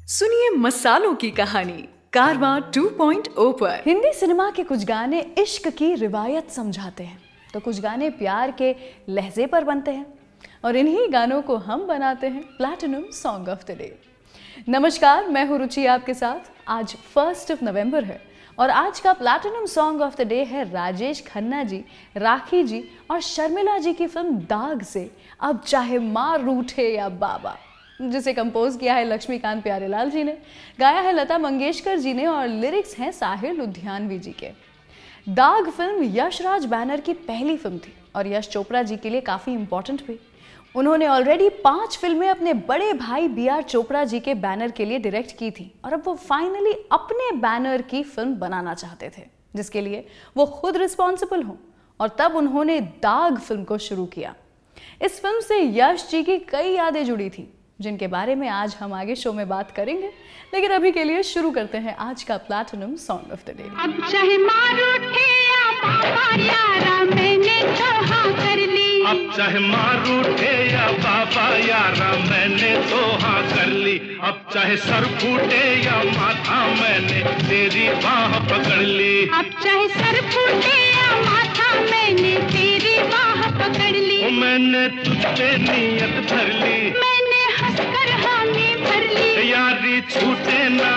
सुनिए मसालों की कहानी कारवां 2.0 पर। हिंदी सिनेमा के कुछ गाने इश्क की रिवायत समझाते हैं तो कुछ गाने प्यार के लहजे पर बनते हैं और इन्हीं गानों को हम बनाते हैं platinum song of the day. नमस्कार, मैं हूं रुचि आपके साथ। आज 1 नवंबर है और आज का platinum song of the day है राजेश खन्ना जी, राखी जी और शर्मिला जी की फिल्म दाग से अब चाहे माँ रूठे या बाबा, जिसे कंपोज किया है लक्ष्मीकांत प्यारेलाल जी ने, गाया है लता मंगेशकर जी ने और लिरिक्स हैं साहिर लुधियानवी जी के। दाग फिल्म यश राज बैनर की पहली फिल्म थी और यश चोपड़ा जी के लिए काफ़ी इंपॉर्टेंट भी। उन्होंने ऑलरेडी 5 फिल्में अपने बड़े भाई BR चोपड़ा जी के बैनर के लिए डायरेक्ट की थी और अब वो फाइनली अपने बैनर की फिल्म बनाना चाहते थे जिसके लिए वो खुद रिस्पॉन्सिबल हों, और तब उन्होंने दाग फिल्म को शुरू किया। इस फिल्म से यश जी की कई यादें जुड़ी थी जिनके बारे में आज हम आगे शो में बात करेंगे, लेकिन अभी के लिए शुरू करते हैं आज का platinum song of the day. अब चाहे मार उठे या बाबा यारा मैंने तो हाँ कर ली। अब चाहे मार उठे या बाबा यारा मैंने तो हाँ कर ली। अब चाहे सर फूटे या माथा मैंने तेरी बाह पकड़ ली। अब चाहे सर फूटे या माथा मैंने तेरी बाह पकड़ ली। मैंने तुझ पे नियत धर ली, मैंने हंसकर हामी भर ली। यारी छूटे ना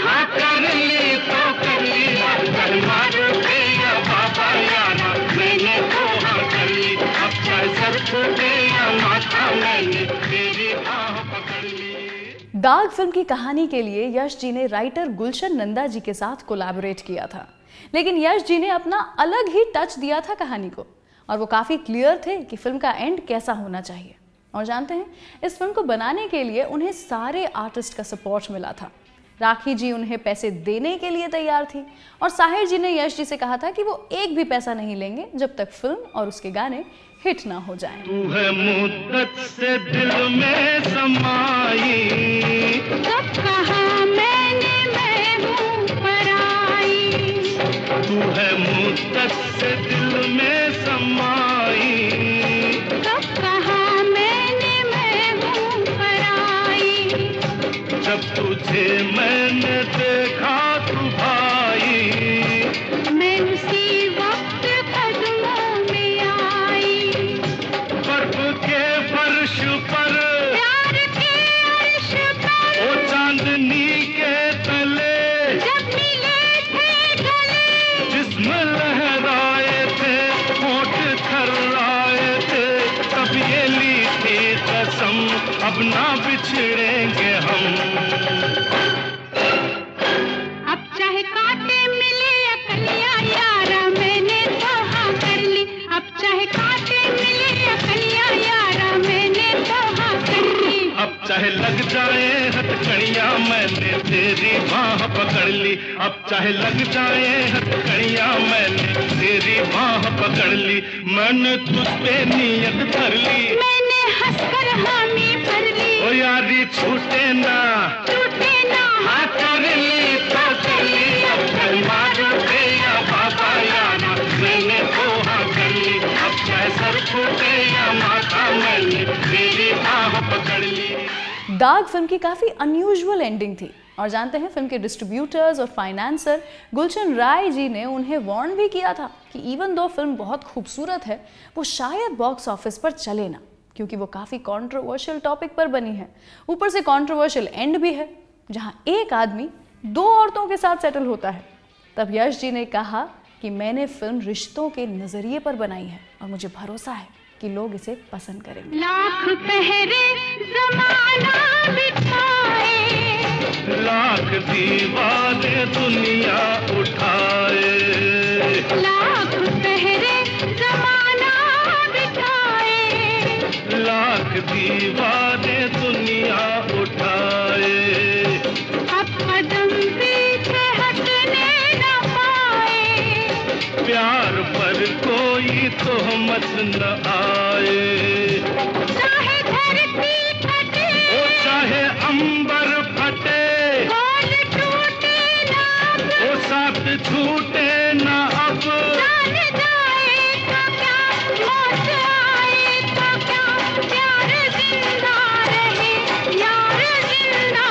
हाँ कर ली तो कर ली। अब चाहे मार उठे या बाबा यारा मैंने तो हाँ कर ली। अब चाहे सर फूटे या माथा मैंने तेरी बाह पकड़ ली। दाग फिल्म की कहानी के लिए यश जी ने राइटर गुलशन नंदा जी के साथ कोलैबोरेट किया था, लेकिन यश जी ने अपना अलग ही टच दिया था कहानी को और वो काफ़ी क्लियर थे कि फिल्म का एंड कैसा होना चाहिए। और जानते हैं, इस फिल्म को बनाने के लिए उन्हें सारे आर्टिस्ट का सपोर्ट मिला था। राखी जी उन्हें पैसे देने के लिए तैयार थी और साहिर जी ने यश जी से कहा था कि वो एक भी पैसा नहीं लेंगे जब तक फिल्म और उसके गाने हिट ना हो जाएं। तू है मुद्दत से दिल में समाई, कब कहा मैंने मैं हूँ पराई। तू है मुद्दत से दिल में समाई। कब कहा मैंने मैं हूँ पराई। जब तुझे मैंने देखा तू भाई, मैं उसी वक्त कदमों में आई। बर्फ के फर्श पर प्यार के अर्श पर ओ चांदनी के तले जब मिले थे गले। जिस्म लहराए थे, होठ थर्राए थे, तब ये ली थी कसम अब ना बिछड़ेंगे हम। अब चाहे कांटे मिले या कलियां यारा मैंने तो हाँ कर ली। अब चाहे कांटे मिले या कलियां यारा मैंने तो हाँ कर ली। अब चाहे लग जाए हथकड़ियां मैंने तेरी बाह पकड़ ली। अब चाहे लग जाए हथकड़ियां मैंने तेरी बाह पकड़ ली। मैंने तुझ पे नियत धर ली, मैंने हंसकर हामी भर ली। ओ यारी छूटे ना हाँ कर ली तो कर ली। अब चाहे मार उठे या बाबा यारा मैंने तो हाँ कर ली। अब चाहे सर फूटे या माथा मैंने तेरी बाह पकड़ ली। दाग फिल्म की काफ़ी अनयूजुअल एंडिंग थी और जानते हैं, फिल्म के डिस्ट्रीब्यूटर्स और फाइनेंसर गुलशन राय जी ने उन्हें वार्न भी किया था कि इवन दो फिल्म बहुत खूबसूरत है, वो शायद बॉक्स ऑफिस पर चले ना, क्योंकि वो काफ़ी कंट्रोवर्शियल टॉपिक पर बनी है। ऊपर से कंट्रोवर्शियल एंड भी है जहां एक आदमी 2 औरतों के साथ सेटल होता है। तब यश जी ने कहा कि मैंने फिल्म रिश्तों के नज़रिए पर बनाई है और मुझे भरोसा है कि लोग इसे पसंद करेंगे। लाख पहरे जमाना बिठाए, लाख दीवाने दुनिया उठाए। लाख पहरे जमाना बिठाए। लाख दीवाने दुनिया उठाए। अब कदम पीछे हटने न पाए। प्यार पर कोई तोहमत न आए। चाहे धरती फटे, ओ चाहे अंबर फटे, बोल टूटे ना अब। ओ साथ छूटे न अब। जान जाए तो क्या, मौत आए तो क्या, प्यार जिंदा रहे, यार जिंदा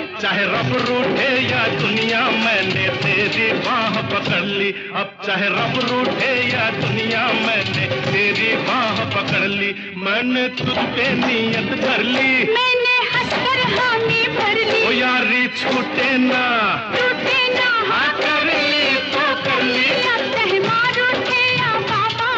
अब चाहे रब रूठे या दुनिया मैंने तेरी बाह पकड़ ली, अब चाहे रब रूठे या दुनिया मैंने तेरी बाह पकड़ ली, मैंने तुझ पे नियत कर ली, मैंने हंसकर हामी भर ली, ओ यारी छूटे ना टूटे ना, हाँ कर ली तो कर ली, अब चाहे मार उठे या बाबा,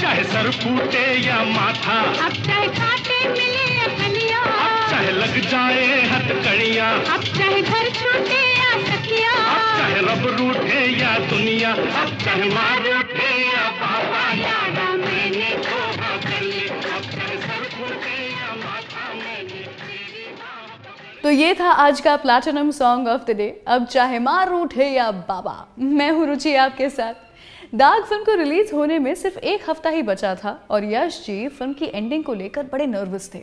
चाहे सर फूटे या माथा, अब चाहे कांटे मिले या कलियां, अब चाहे लग जाए हथकड़ियां, अब चाहे घर छूटे या सखिया, अब चाहे रब रूठे या दुनिया, अब चाहे मार उठे या बाबा, यारा मैंने धोखा कर ली, अब चाहे सर फूटे या माथा मैंने तेरी बाह पकड़ ली। तो ये था आज का platinum song of the day, अब चाहे मार उठे या बाबा। मैं हूँ रुचि आपके साथ। दाग फिल्म को रिलीज होने में सिर्फ एक हफ्ता ही बचा था और यश जी फिल्म की एंडिंग को लेकर बड़े नर्वस थे।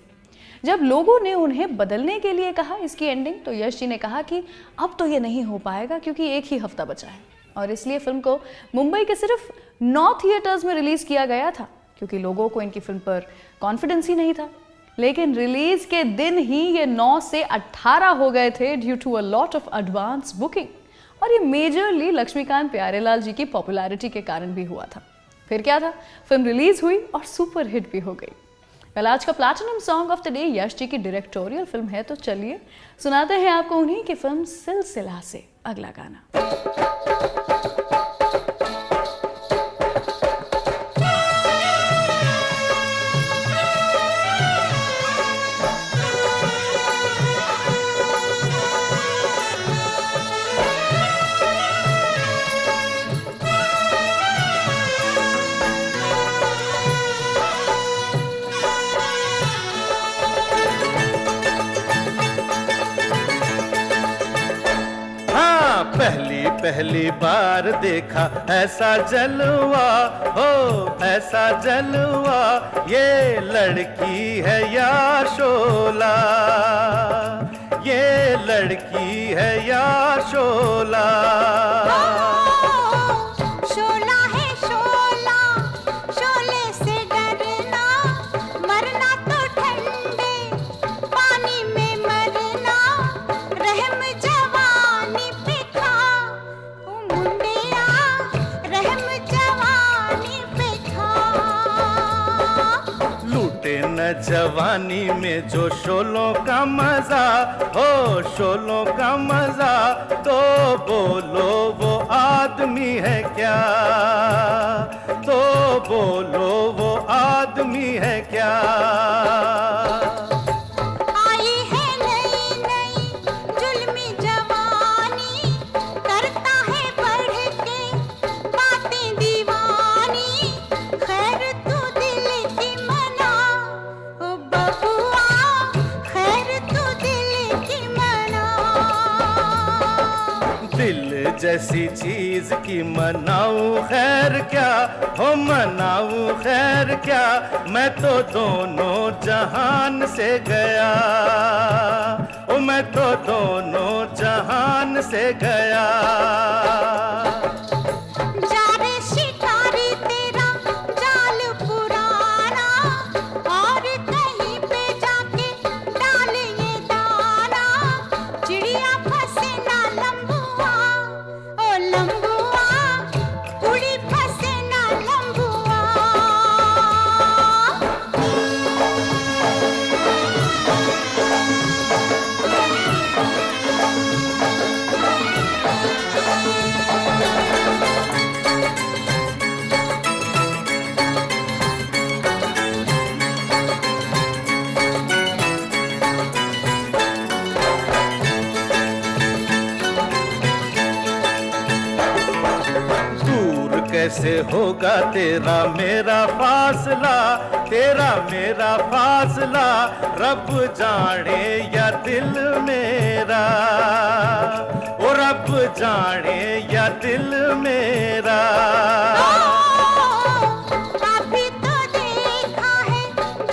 जब लोगों ने उन्हें बदलने के लिए कहा इसकी एंडिंग, तो यश जी ने कहा कि अब तो ये नहीं हो पाएगा क्योंकि एक ही हफ्ता बचा है, और इसलिए फिल्म को मुंबई के सिर्फ 9 थिएटर्स में रिलीज किया गया था क्योंकि लोगों को इनकी फिल्म पर कॉन्फिडेंस ही नहीं था। लेकिन रिलीज के दिन ही ये 9 से 18 हो गए थे due to a lot of advance booking, और ये मेजरली लक्ष्मीकांत प्यारेलाल जी की पॉपुलैरिटी के कारण भी हुआ था। फिर क्या था, फिल्म रिलीज हुई और सुपर हिट भी हो गई। कल आज का platinum song of the day Yash ji की डायरेक्टोरियल फिल्म है, तो चलिए सुनाते हैं आपको उन्हीं की फिल्म सिलसिला से अगला गाना। पहली बार देखा ऐसा जलवा, हो ऐसा जलवा, ये लड़की है या शोला, ये लड़की है या शोला। शोला है शोला, शोले से डरना, मरना तो ठंडे पानी में मरना, रहम जवानी पे खा मुंडिया, रहम जवानी पे खा। लूटे न जवानी में जो शोलों का मजा, हो शोलों का मजा, तो बोलो वो आदमी है क्या, तो बोलो वो आदमी है क्या। आई है नई नई जुल्मी जवानी, करता है बढ़ के बातें दीवानी, खैर तू दिल की मना, ओ बबुआ, खैर तू दिल की मना। दिल जैसी चीज की मनाऊं खैर क्या, हो मनाऊं खैर क्या, मैं तो दोनों जहान से गया, ओ मैं तो दोनों जहान से गया। जा रे शिकारी तेरा जाल पुराना, और कहीं पे जाके डाल ये दाना, चिड़िया फंसे ना लंबुआ, ओ लंबुआ, उड़ी फंसे ना लंबुआ। दूर कैसे होगा तेरा मेरा फासला, तेरा मेरा फासला, रब जाने या दिल मेरा, ओ रब जाने या दिल मेरा। अभी तो देखा है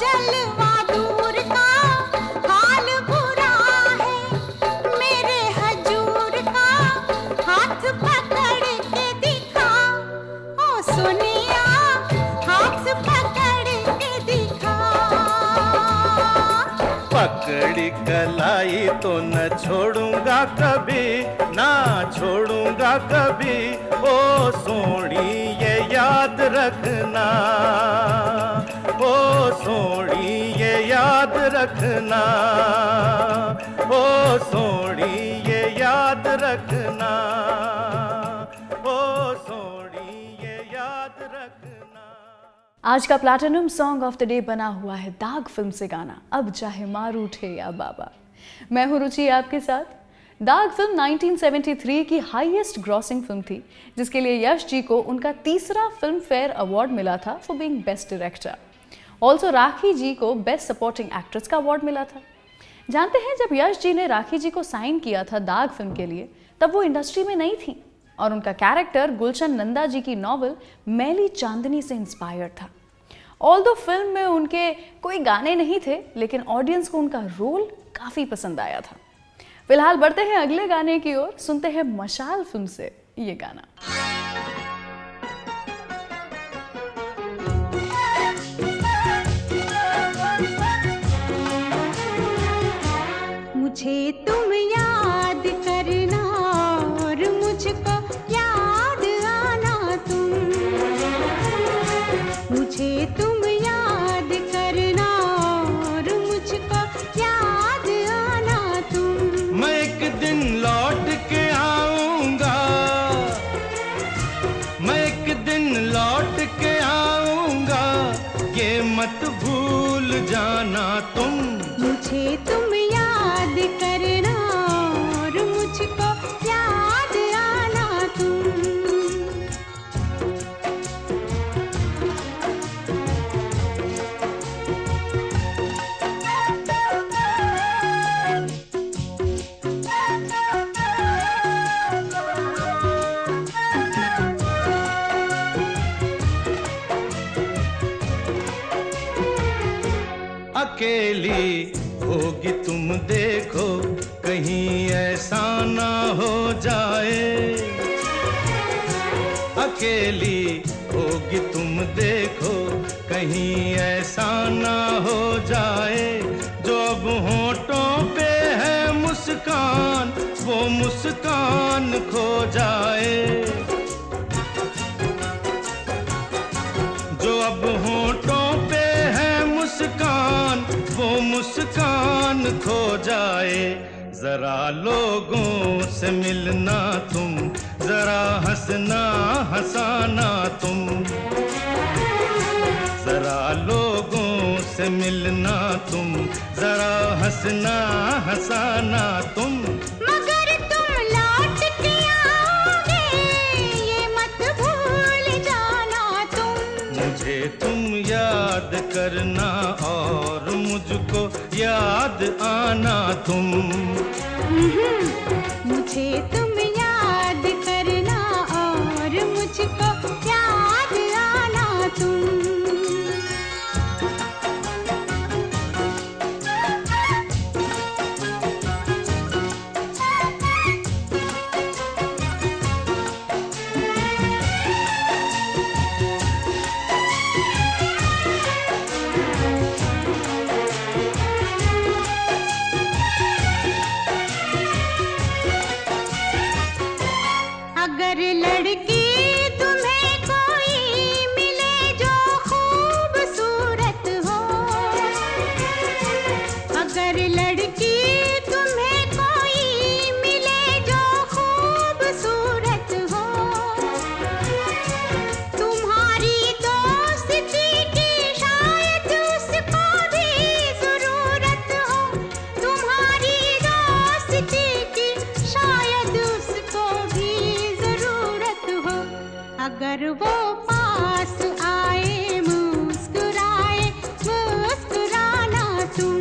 जलवा दूर का, हाल बुरा है मेरे हजूर का, हाथ पकड़ के दिखा, ओ सुनिया, हाथ पकड़ के दिखा। पकड़ कलाई तो न छोड़ूंगा कभी, ना छोड़ूंगा कभी। ओ सोनी ये याद रखना, ओ सोनी ये याद रखना, ओ सोनी ये याद रखना, ओ सोनी ये याद रखना। आज का platinum song of the day बना हुआ है दाग फिल्म से गाना अब चाहे मार उठे या बाबा। मैं हूं रुचि आपके साथ। दाग फिल्म 1973 की हाईएस्ट ग्रॉसिंग फिल्म थी, जिसके लिए यश जी को उनका तीसरा फिल्म फेयर अवार्ड मिला था for being best director. Also Rakhi ji को बेस्ट सपोर्टिंग एक्ट्रेस का अवार्ड मिला था। जानते हैं, जब यश जी ने राखी जी को साइन किया था दाग फिल्म के लिए, तब वो इंडस्ट्री में नहीं थी और उनका कैरेक्टर गुलशन नंदा जी की नॉवल मैली चांदनी से इंस्पायर्ड था। ऑल्दो फिल्म में उनके कोई गाने नहीं थे, लेकिन ऑडियंस को उनका रोल काफ़ी पसंद आया था। फिलहाल बढ़ते हैं अगले गाने की ओर, सुनते हैं मशाल फिल्म से ये गाना। मुझे तुम याद करना और मुझको याद आना तुम, मुझे तुम याद करना और मुझको याद आना तुम। मैं एक दिन लौट के आऊंगा, मैं एक दिन लौट के आऊंगा, ये मत भूल जाना तुम। मुझे तुम याद करना और मुझको याद आना तुम। अकेली होगी तुम देखो, कहीं ऐसा ना हो जाए। अकेली होगी तुम देखो, कहीं ऐसा ना हो जाए। जो अब होठों पे है मुस्कान, वो मुस्कान खो जाए। जो अब होठों पे है मुस्कान, वो मुस्कान खो जाए। जरा लोगों से मिलना तुम, जरा हंसना हंसाना तुम। जरा लोगों से मिलना तुम, जरा हंसना हंसाना तुम। मगर तुम लौट के आओगे, ये मत भूल जाना तुम। मुझे तुम याद करना और मुझको याद आना तुम। मुझे तुम याद करना और मुझको याद आना तुम। अगर लड़की तुम्हें कोई मिले जो खूबसूरत हो, अगर लड़की तुम्हें कोई मिले जो खूबसूरत हो, तुम्हारी दोस्ती की शायद उसको भी जरूरत हो, तुम्हारी दोस्ती की शायद उसको भी जरूरत हो। अगर वो पास आए मुस्कुराए मुस्कुराना तुम,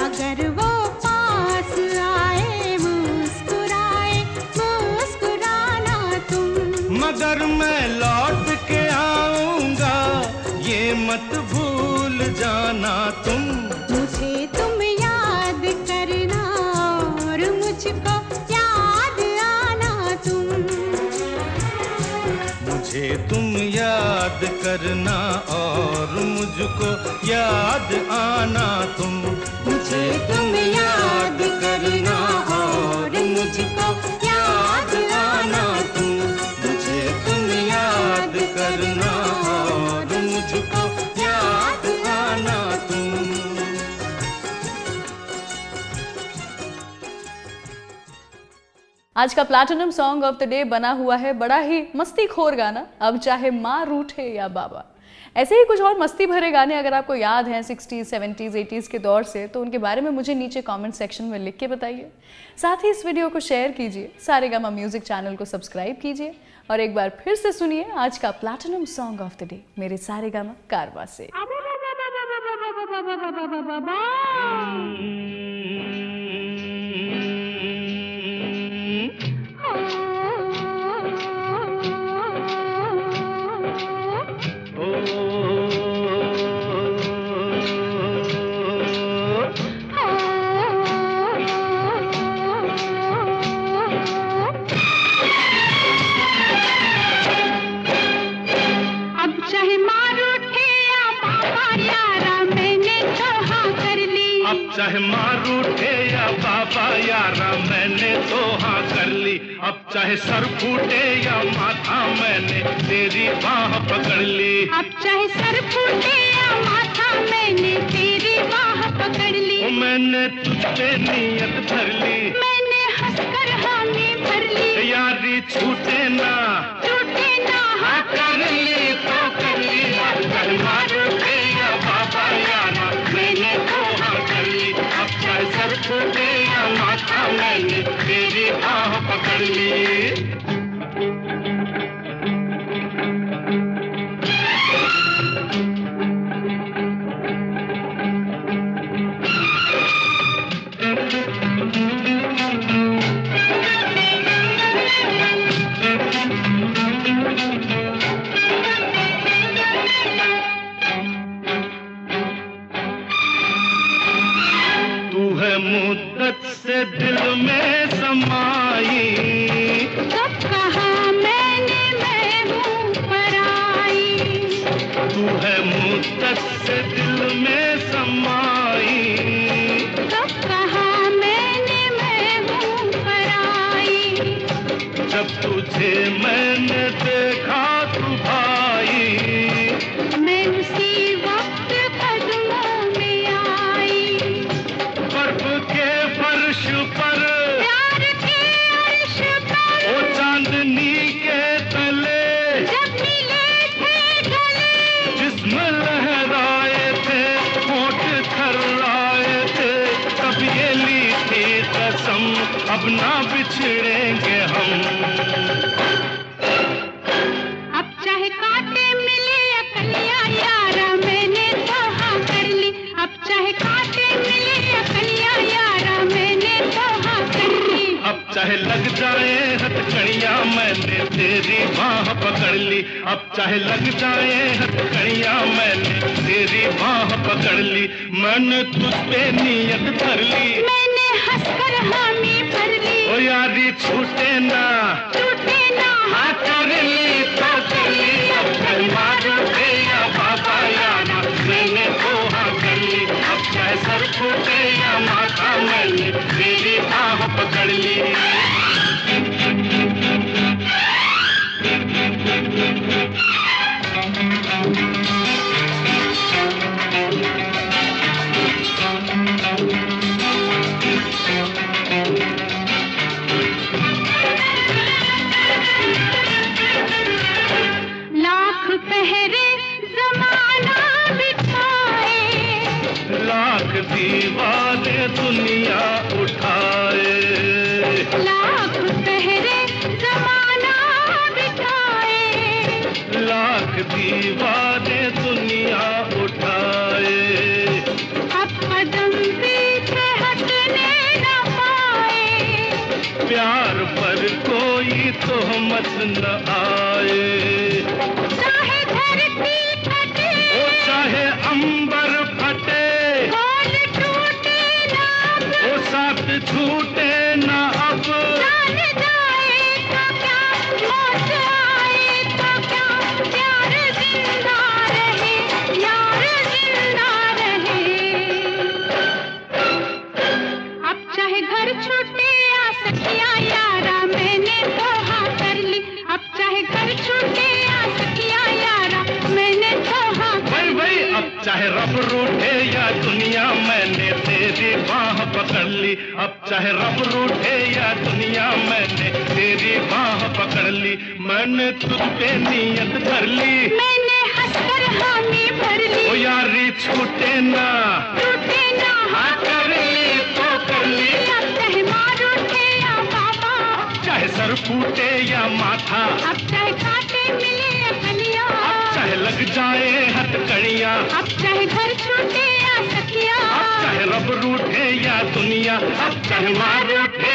अगर वो पास आए मुस्कुराए मुस्कुराना तुम। मगर मैं लौट के आऊंगा, ये मत भूल जाना तुम। मुझे तुम याद करना और मुझको याद आना तुम। मुझे तुम याद करना और मुझको याद आना तुम। मुझे तुम याद करना और मुझको याद आना तुम, मुझे तुम याद करना और मुझको याद आना तुम। आज का platinum song of the day बना हुआ है बड़ा ही मस्तीखोर गाना, अब चाहे माँ रूठे या बाबा। ऐसे ही कुछ और मस्ती भरे गाने अगर आपको याद हैं 60s, 70s, 80s के दौर से, तो उनके बारे में मुझे नीचे कमेंट सेक्शन में लिख के बताइए। साथ ही इस वीडियो को शेयर कीजिए, सारेगामा म्यूजिक चैनल को सब्सक्राइब कीजिए और एक बार फिर से सुनिए आज का platinum song of the day मेरे सारेगामा कारवा से। चाहे माँ रूठे या बाबा यारा मैंने तो हाँ कर ली, अब चाहे सर फूटे या माथा मैंने तेरी बाह पकड़ ली, अब चाहे सर फूटे या माथा मैंने तेरी बाह पकड़ ली, मैंने तुझ पे नियत धर ली, मैंने हंसकर हामी भर ली, यारी छूटे ना हाँ कर ली तो कर ली, अब चाहे माँ रूठे या बाबा यारा मैंने तो हाँ कर ली, अब चाहे सर फूटे या माथा मैंने तेरी बाह पकड़ ली। मुद्दत से दिल में समाई, कब कहा मैंने मैं हूँ पराई, तू है मुद्दत से दिल में समाई, कब कहा मैंने मैं हूँ पराई, जब तुझे मैंने देखा तू भाई, मैं उसी वक्त कदमों में आई, बर्फ के फर्श पर प्यार के अर्श पर ओ चांदनी के तले जब मिले थे गले, जिस्म लहराए थे होठ थर्राए थे, तब ये ली थी कसम अब ना बिछड़ेंगे हम, अब चाहे कांटे मिले या कलियां यारा मैंने तो हाँ कर ली, अब चाहे कांटे मिले या कलियां यारा मैंने तो हाँ कर ली, अब चाहे लग जाए हथकड़ियां मैंने तेरी बाह पकड़ ली, अब चाहे लग जाए हथकड़ियां मैंने तेरी बाह पकड़ ली, मैंने तुझ पे नियत धर ली, मैंने हंसकर हामी भर ली, ओ यारी छूटे ना हाँ कर ली तो कर ली, अब चाहे माँ रूठे या बाबा यारा मैंने तो हाँ कर ली, अब चाहे सर फूटे या माथा मैंने तेरी बाह पकड़ ली। लाख पहरे जमाना बिठाए, लाख दीवारें दुनिया उठाए, लाख पहरे जमाना बिठाए, लाख दीवारें दुनिया उठाए, अब कदम पीछे हटने न पाए, प्यार पर कोई तोहमत न आए, चाहे धरती फटे ओ चाहे अंबर फटे, बोल टूटे ना अब, ओ साथ छूटे न अब, जान जाए तो क्या मौत आए तो क्या, प्यार जिंदा रहे यार जिंदा रहे। घर छूटे या सखिया यारा मैंने तो हाँ कर ली। अब चाहे घर छूटे या सखिया यारा मैंने तो हाँ कर भाई ली। अब चाहे रब रूठे या दुनिया मैंने तेरी बाह पकड़ ली। अब चाहे रब रूठे या दुनिया मैंने तेरी बाह पकड़ ली। मैंने तुझ पे नियत कर ली, मैंने हंसकर हामी भर ली। ओ यारी छूटे ना टूटे ना हाँ कर ली तो कर ली। अब चाहे मार उठे या बाबा, चाहे सर फूटे या माथा, अब चाहे कांटे मिले या कलियां, अब चाहे लग जाए हथकड़ियां, अब चाहे घर छूटे या सखिया, अब चाहे रब रूठे या दुनिया, अब चाहे मार उठे